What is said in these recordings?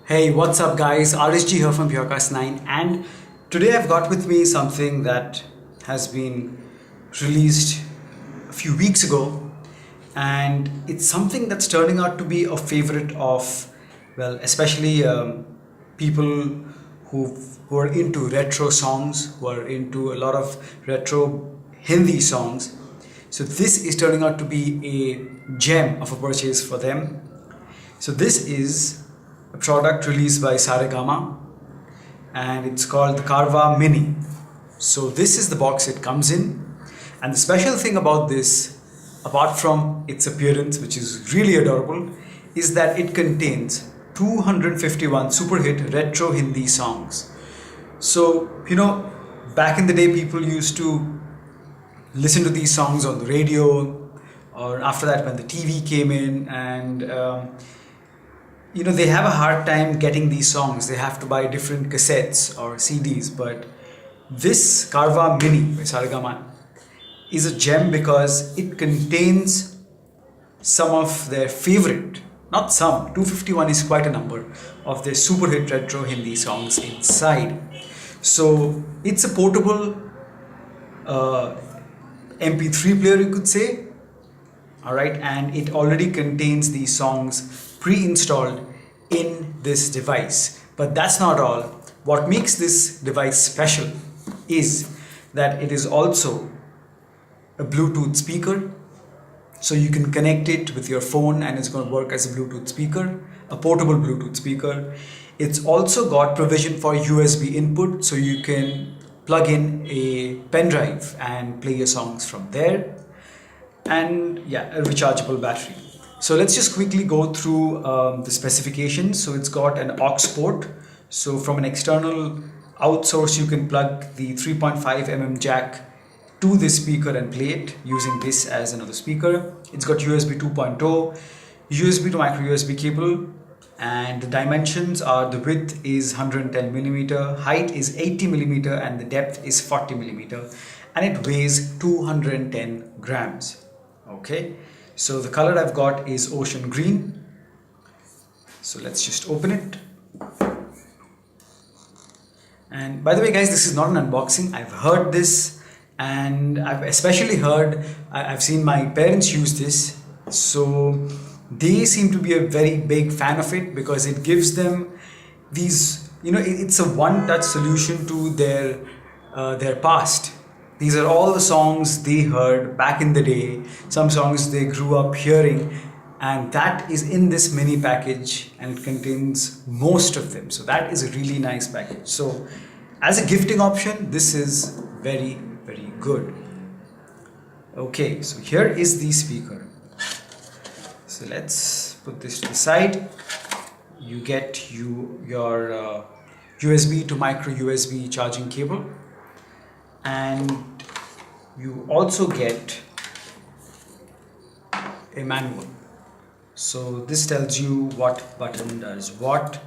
Hey, what's up guys? RSG here from Purecast 9, and today I've got with me something that has been released a few weeks ago, and it's something that's turning out to be a favorite of, well, especially people who are into retro songs, who are into a lot of retro Hindi songs. So this is turning out to be a gem of a purchase for them. So this is a product released by Saregama, and it's called the Carvaan Mini. So this is the box it comes in, and the special thing about this, apart from its appearance, which is really adorable, is that it contains 251 super hit retro Hindi songs. So, back in the day people used to listen to these songs on the radio, or after that when the TV came in, and they have a hard time getting these songs. They have to buy different cassettes or CDs. But this Carvaan Mini by Saregama is a gem because it contains some of their favorite, not some, 251 is quite a number, of their super hit retro Hindi songs inside. So it's a portable MP3 player, you could say. Alright, and it already contains these songs pre-installed in this device. But that's not all. What makes this device special is that it is also a Bluetooth speaker. So you can connect it with your phone and it's going to work as a Bluetooth speaker, a portable Bluetooth speaker. It's also got provision for USB input, so you can plug in a pen drive and play your songs from there. And yeah, a rechargeable battery. So let's just quickly go through the specifications. So it's got an aux port. So from an external out source, you can plug the 3.5mm jack to this speaker and play it using this as another speaker. It's got USB 2.0, USB to micro USB cable, and the dimensions are: the width is 110mm, height is 80mm, and the depth is 40mm, and it weighs 210 grams. Okay, so the color I've got is ocean green. So let's just open it. And by the way guys, this is not an unboxing. I've heard this, and I've especially heard, I've seen my parents use this, so they seem to be a very big fan of it because it gives them these, it's a one-touch solution to their past. These are all the songs they heard back in the day, some songs they grew up hearing, and that is in this mini package, and it contains most of them. So that is a really nice package. So as a gifting option, this is very, very good. Okay, so here is the speaker. So let's put this to the side. You get your USB to micro USB charging cable, and you also get a manual. So this tells you what button does what.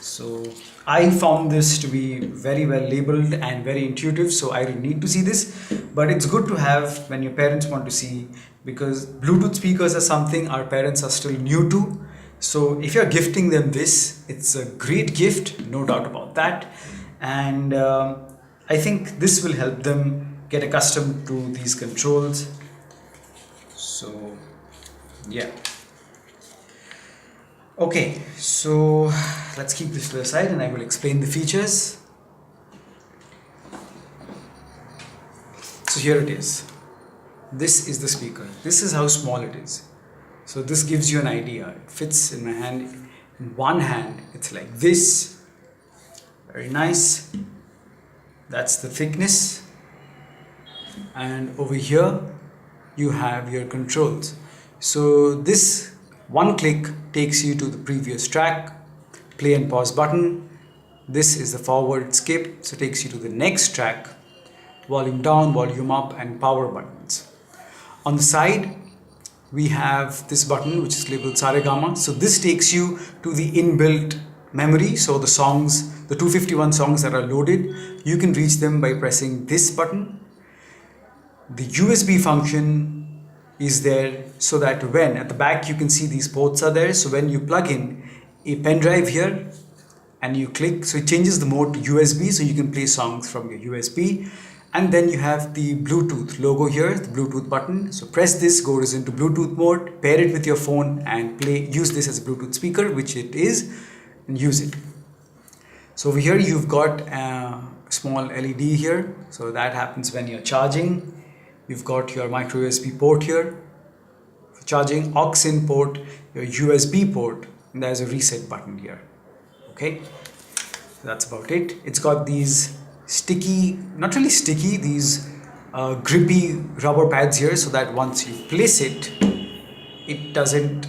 So I found this to be very well labeled and very intuitive, so I didn't need to see this, but it's good to have when your parents want to see, because Bluetooth speakers are something our parents are still new to. So if you're gifting them this, it's a great gift, no doubt about that. And I think this will help them get accustomed to these controls. So yeah. Okay, so let's keep this to the side and I will explain the features. So here it is. This is the speaker. This is how small it is. So this gives you an idea. It fits in my hand. In one hand, it's like this. Very nice. That's the thickness. And over here, you have your controls. So this one click takes you to the previous track, play and pause button. This is the forward skip, so it takes you to the next track, volume down, volume up, and power buttons. On the side, we have this button which is labeled Saregama. So this takes you to the inbuilt memory. So the songs, the 251 songs that are loaded, you can reach them by pressing this button. The USB function is there so that when at the back you can see these ports are there, so when you plug in, a pen drive here, and you click, so it changes the mode to USB, so you can play songs from your USB. And then you have the Bluetooth logo here, the Bluetooth button. So press this, goes into Bluetooth mode, pair it with your phone and use this as a Bluetooth speaker, which it is, and use it. So over here you've got a small LED here, so that happens when you're charging. You've got your micro USB port here for charging, aux in port, your USB port, and there's a reset button here. Okay, so that's about it. It's got these sticky, not really sticky, these grippy rubber pads here, so that once you place it, it doesn't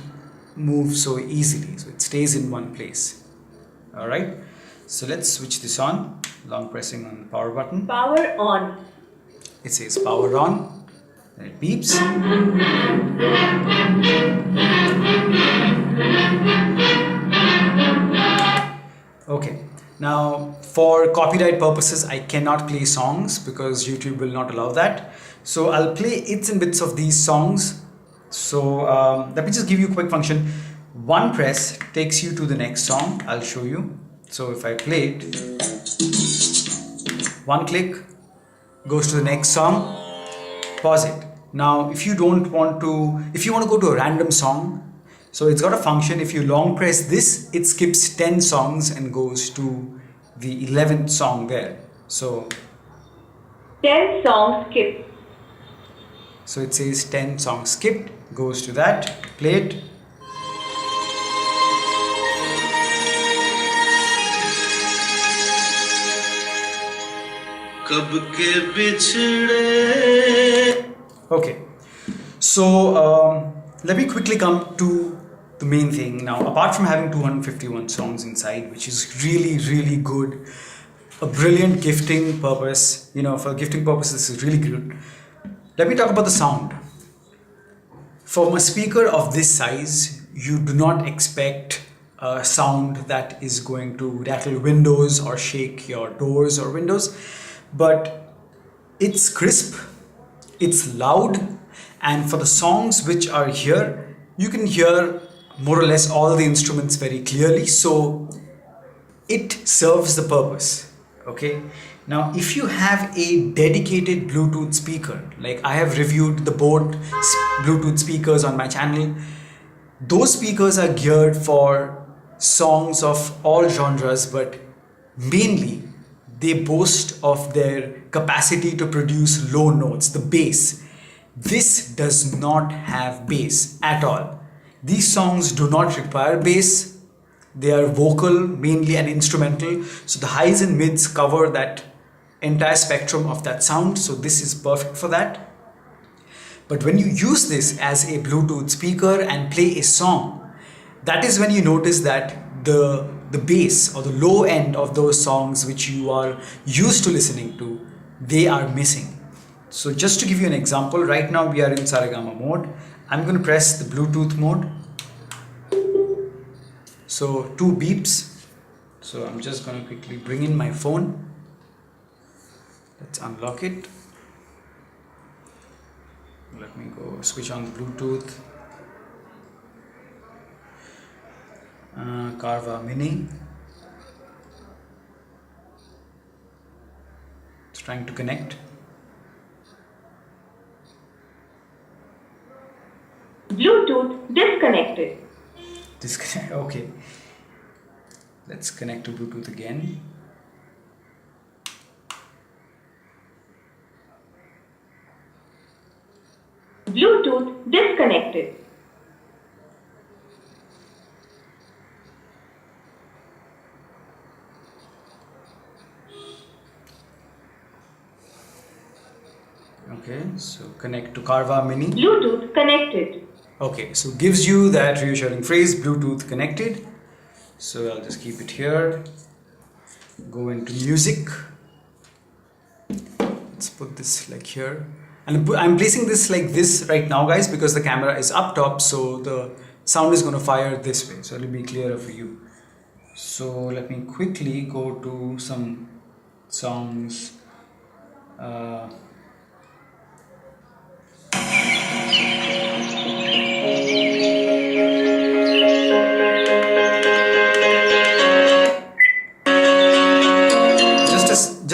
move so easily, so it stays in one place. All right, so let's switch this on, long pressing on the power button. Power on. It says power on, and it beeps. Okay, now for copyright purposes I cannot play songs because YouTube will not allow that. So I'll play bits and bits of these songs. So let me just give you a quick function. One press takes you to the next song. I'll show you. So if I play it, one click goes to the next song. Pause it. Now if you want to go to a random song, so it's got a function. If you long press this, it skips 10 songs and goes to the 11th song there. So 10 songs skipped. So it says 10 songs skipped, goes to that, play it. Okay, so let me quickly come to the main thing. Now, apart from having 251 songs inside, which is really good, a brilliant gifting purpose, for gifting purposes, this is really good. Let me talk about the sound. From a speaker of this size, you do not expect a sound that is going to rattle windows or shake your doors or windows, but it's crisp, it's loud, and for the songs which are here, you can hear more or less all the instruments very clearly, so it serves the purpose. Okay, now if you have a dedicated Bluetooth speaker, like I have reviewed the boAt Bluetooth speakers on my channel, those speakers are geared for songs of all genres, but mainly they boast of their capacity to produce low notes, the bass. This does not have bass at all. These songs do not require bass. They are vocal mainly and instrumental, so the highs and mids cover that entire spectrum of that sound, so this is perfect for that. But when you use this as a Bluetooth speaker and play a song, that is when you notice that the bass or the low end of those songs which you are used to listening to, they are missing. So just to give you an example, right now we are in Saregama mode. I'm going to press the Bluetooth mode. So 2 beeps. So I'm just going to quickly bring in my phone. Let's unlock it. Let me go switch on the Bluetooth. Carvaan Mini. It's trying to connect. Bluetooth disconnected. Disconnect. Okay. Let's connect to Bluetooth again. Bluetooth disconnected. Okay, so connect to Carvaan Mini. Bluetooth connected. Okay, so gives you that reassuring phrase, Bluetooth connected. So I'll just keep it here. Go into music. Let's put this like here. And I'm placing this like this right now, guys, because the camera is up top, so the sound is going to fire this way, so it'll be clearer for you. So let me quickly go to some songs.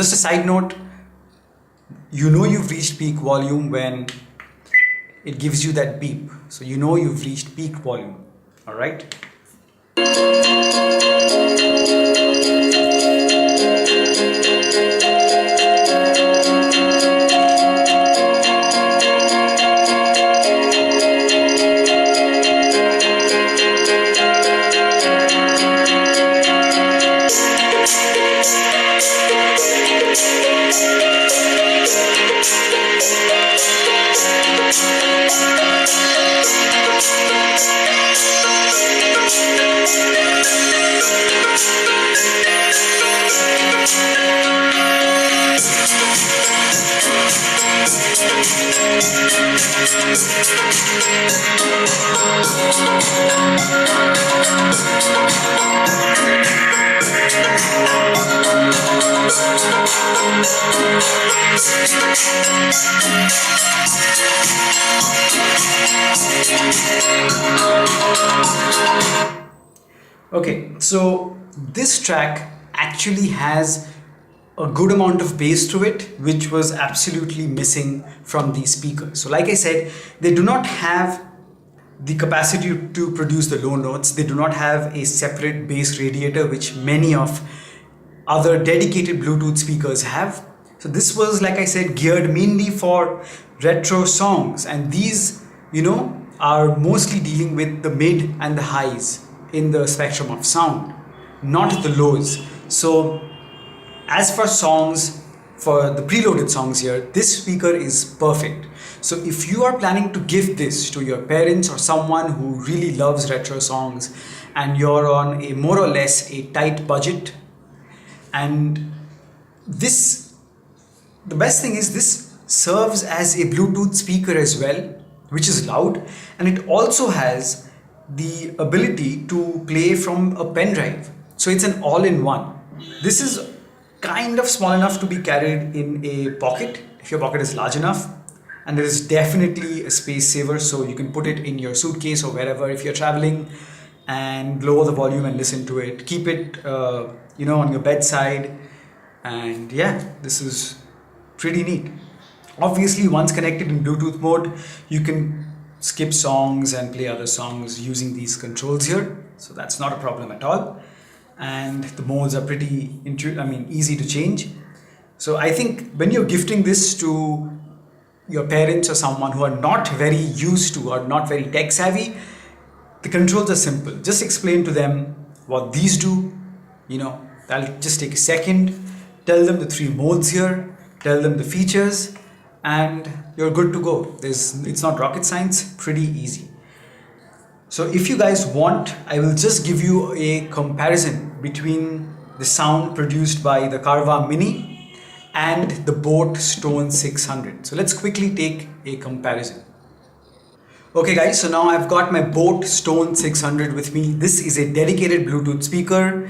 Just a side note, you know you've reached peak volume when it gives you that beep. So you know you've reached peak volume. All right. Okay, so this track actually has a good amount of bass to it, which was absolutely missing from these speakers. So like I said, they do not have the capacity to produce the low notes. They do not have a separate bass radiator, which many of other dedicated Bluetooth speakers have. So this was, like I said, geared mainly for retro songs, and these, are mostly dealing with the mid and the highs in the spectrum of sound, not the lows. So as for songs, for the preloaded songs here, this speaker is perfect. So if you are planning to give this to your parents or someone who really loves retro songs, and you're on a more or less a tight budget, and the best thing is this serves as a Bluetooth speaker as well, which is loud, and it also has the ability to play from a pen drive. So it's an all-in-one. This is kind of small enough to be carried in a pocket if your pocket is large enough, and there is definitely a space saver, so you can put it in your suitcase or wherever if you're traveling, and lower the volume and listen to it. Keep it on your bedside, and yeah, this is pretty neat. Obviously, once connected in Bluetooth mode, you can skip songs and play other songs using these controls here, so that's not a problem at all. And the modes are pretty easy to change. So I think when you're gifting this to your parents or someone who are not very used to or not very tech savvy, the controls are simple. Just explain to them what these do. That'll just take a second. Tell them the 3 modes here, tell them the features, and you're good to go. It's not rocket science, pretty easy. So if you guys want, I will just give you a comparison between the sound produced by the Carvaan Mini and the boAt Stone 600. So let's quickly take a comparison. Okay guys, so now I've got my boAt Stone 600 with me. This is a dedicated Bluetooth speaker,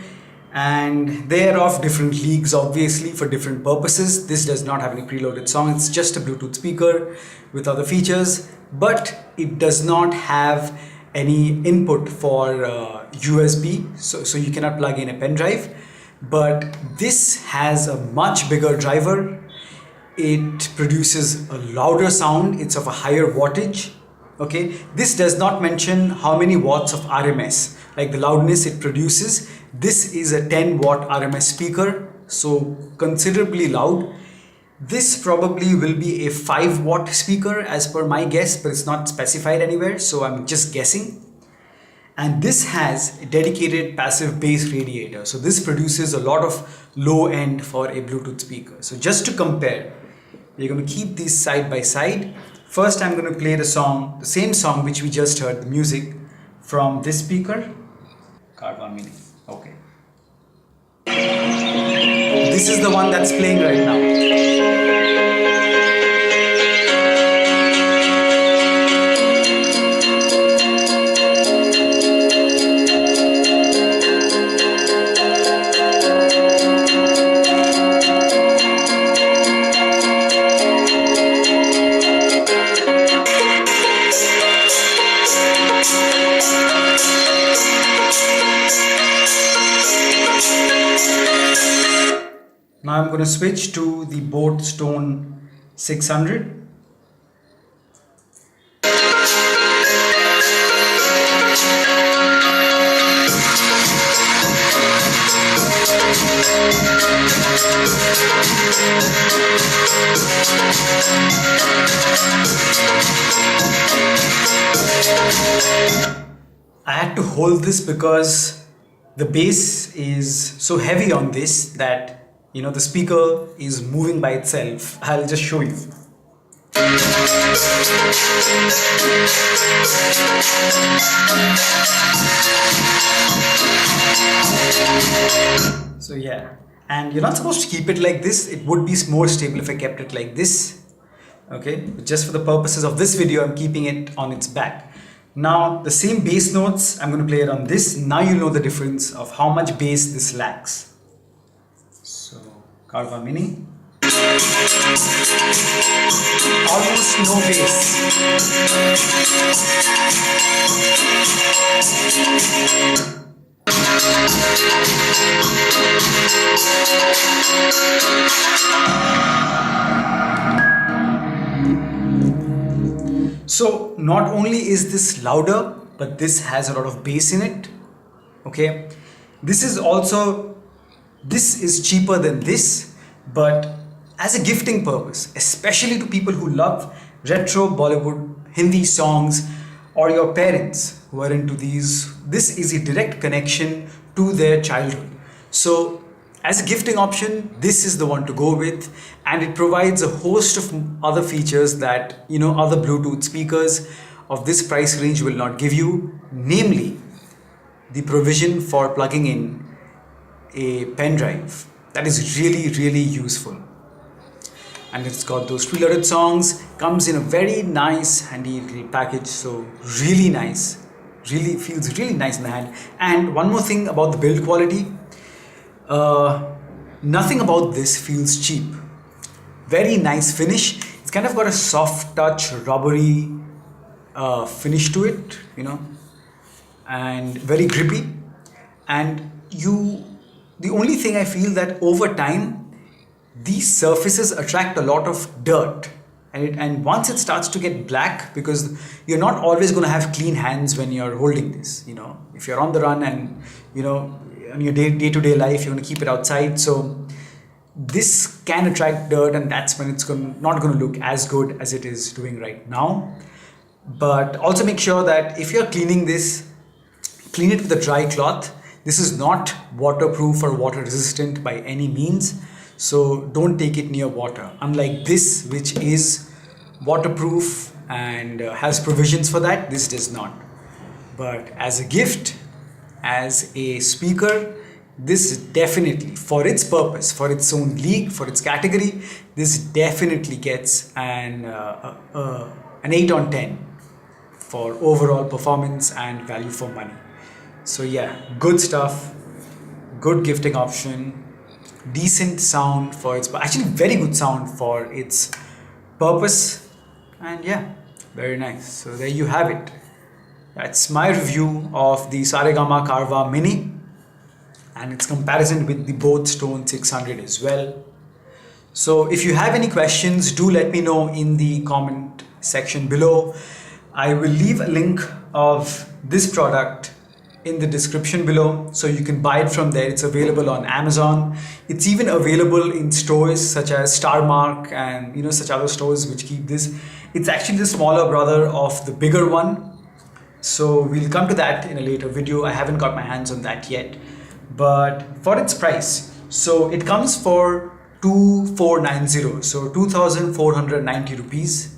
and they're of different leagues obviously for different purposes. This does not have any preloaded song, it's just a Bluetooth speaker with other features, but it does not have any input for USB, so you cannot plug in a pen drive. But this has a much bigger driver. It produces a louder sound, it's of a higher wattage. Okay, this does not mention how many watts of RMS, like the loudness it produces. This is a 10 watt RMS speaker, so considerably loud. This probably will be a 5 watt speaker as per my guess, but it's not specified anywhere, so I'm just guessing. And this has a dedicated passive bass radiator, so this produces a lot of low end for a Bluetooth speaker. So just to compare, we're going to keep these side by side. First I'm going to play the same song which we just heard, the music from this speaker, Carvaan Mini. Okay. This is the one that's playing right now. Now I'm going to switch to the boAt Stone 600. I had to hold this because the bass is so heavy on this that the speaker is moving by itself. I'll just show you. So yeah, and you're not supposed to keep it like this. It would be more stable if I kept it like this. Okay, but just for the purposes of this video, I'm keeping it on its back. Now the same bass notes, I'm going to play it on this. Now you know the difference of how much bass this lacks. So Carvaan Mini, almost no bass. So not only is this louder, but this has a lot of bass in it. Okay, this is cheaper than this, but as a gifting purpose, especially to people who love retro Bollywood Hindi songs, or your parents who are into these, this is a direct connection to their childhood. So as a gifting option, this is the one to go with, and it provides a host of other features that other Bluetooth speakers of this price range will not give you, namely the provision for plugging in a pen drive. That is really useful, and it's got those preloaded songs, comes in a very nice handy little package, so really nice, really feels really nice in the hand. And one more thing about the build quality, nothing about this feels cheap. Very nice finish. It's kind of got a soft touch, rubbery finish to it, and very grippy. And the only thing I feel that over time, these surfaces attract a lot of dirt. And once it starts to get black, because you're not always going to have clean hands when you're holding this, if you're on the run and, on your day-to-day life, you're going to keep it outside. So this can attract dirt, and that's when it's not going to look as good as it is doing right now. But also make sure that if you're cleaning this, clean it with a dry cloth. This is not waterproof or water resistant by any means. So don't take it near water. Unlike this, which is waterproof and has provisions for that, this does not. But as a gift, as a speaker, this definitely, for its purpose, for its own league, for its category, this definitely gets an 8 on 10 for overall performance and value for money. So yeah, good stuff, good gifting option, decent sound for its, actually very good sound for its purpose, and yeah, very nice. So there you have it. That's my review of the Saregama Carvaan Mini and its comparison with the boAt Stone 600 as well. So if you have any questions, do let me know in the comment section below. I will leave a link of this product in the description below, so you can buy it from there. It's available on Amazon. It's even available in stores such as Starmark and such other stores which keep this. It's actually the smaller brother of the bigger one. So we'll come to that in a later video. I haven't got my hands on that yet. But for its price, so it comes for 2490, so 2490 rupees.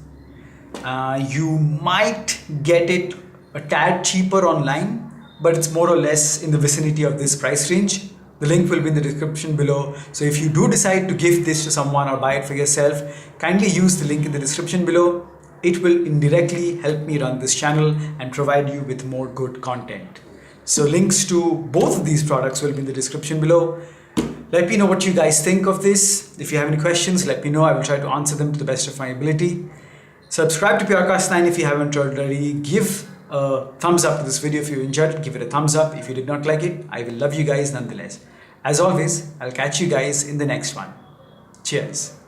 You might get it a tad cheaper online, but it's more or less in the vicinity of this price range. The link will be in the description below. So if you do decide to gift this to someone or buy it for yourself, kindly use the link in the description below. It will indirectly help me run this channel and provide you with more good content. So links to both of these products will be in the description below. Let me know what you guys think of this. If you have any questions, let me know. I will try to answer them to the best of my ability. Subscribe to Purcast 9 if you haven't already. Give a thumbs up to this video if you enjoyed it. Give it a thumbs up. If you did not like it, I will love you guys nonetheless. As always, I'll catch you guys in the next one. Cheers.